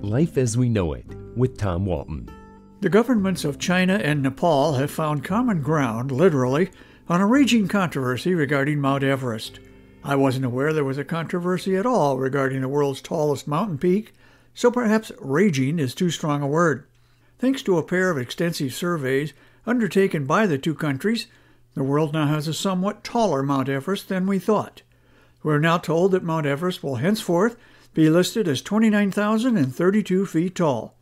Life as We Know It with Tom Walton. The governments of China and Nepal have found common ground, literally, on a raging controversy regarding Mount Everest. I wasn't aware there was a controversy at all regarding the world's tallest mountain peak, so perhaps raging is too strong a word. Thanks to a pair of extensive surveys undertaken by the two countries, the world now has a somewhat taller Mount Everest than we thought. We're now told that Mount Everest will henceforth be listed as 29,032 feet tall,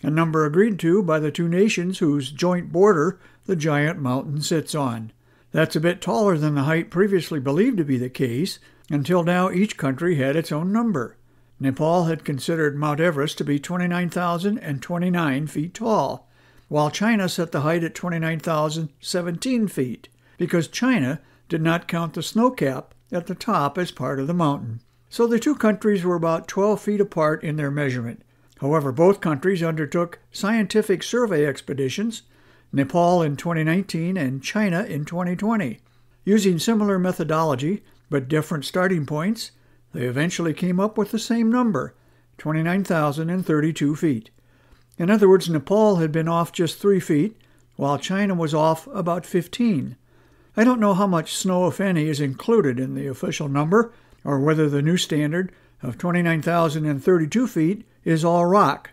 a number agreed to by the two nations whose joint border the giant mountain sits on. That's a bit taller than the height previously believed to be the case. Until now, each country had its own number. Nepal had considered Mount Everest to be 29,029 feet tall, while China set the height at 29,017 feet, because China did not count the snow cap at the top as part of the mountain. So the two countries were about 12 feet apart in their measurement. However, both countries undertook scientific survey expeditions, Nepal in 2019 and China in 2020. Using similar methodology, but different starting points, they eventually came up with the same number, 29,032 feet. In other words, Nepal had been off just 3 feet, while China was off about 15. I don't know how much snow, if any, is included in the official number, or whether the new standard of 29,032 feet is all rock.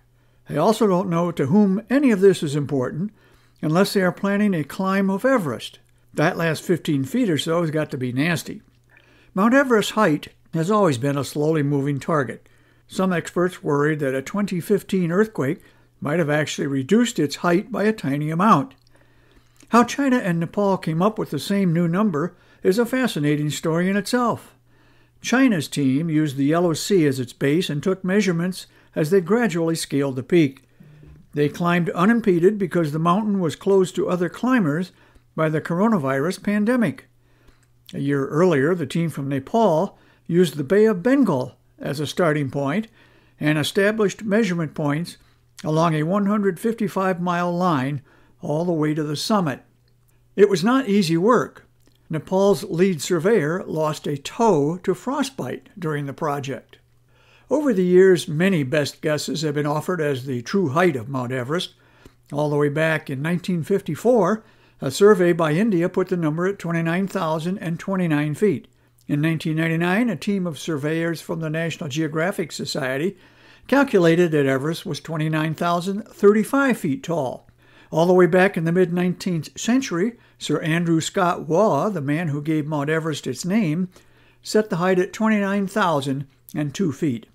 I also don't know to whom any of this is important, unless they are planning a climb of Everest. That last 15 feet or so has got to be nasty. Mount Everest's height has always been a slowly moving target. Some experts worried that a 2015 earthquake might have actually reduced its height by a tiny amount. How China and Nepal came up with the same new number is a fascinating story in itself. China's team used the Yellow Sea as its base and took measurements as they gradually scaled the peak. They climbed unimpeded because the mountain was closed to other climbers by the coronavirus pandemic. A year earlier, the team from Nepal used the Bay of Bengal as a starting point and established measurement points along a 155-mile line all the way to the summit. It was not easy work. Nepal's lead surveyor lost a toe to frostbite during the project. Over the years, many best guesses have been offered as the true height of Mount Everest. All the way back in 1954, a survey by India put the number at 29,029 feet. In 1999, a team of surveyors from the National Geographic Society calculated that Everest was 29,035 feet tall. All the way back in the mid-19th century, Sir Andrew Scott Waugh, the man who gave Mount Everest its name, set the height at 29,002 feet.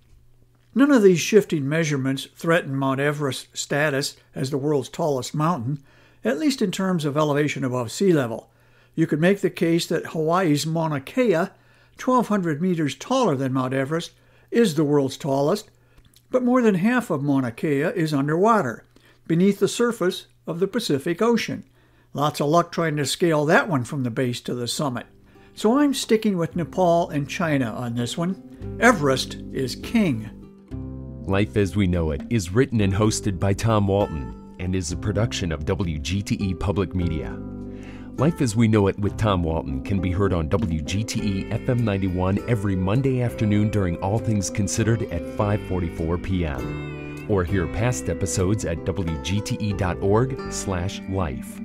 None of these shifting measurements threaten Mount Everest's status as the world's tallest mountain, at least in terms of elevation above sea level. You could make the case that Hawaii's Mauna Kea, 1,200 meters taller than Mount Everest, is the world's tallest, but more than half of Mauna Kea is underwater, beneath the surface of the Pacific Ocean. Lots of luck trying to scale that one from the base to the summit. So I'm sticking with Nepal and China on this one. Everest is king. Life as We Know It is written and hosted by Tom Walton and is a production of WGTE Public Media. Life as We Know It with Tom Walton can be heard on WGTE FM 91 every Monday afternoon during All Things Considered at 5:44 p.m. Or hear past episodes at wgte.org/life.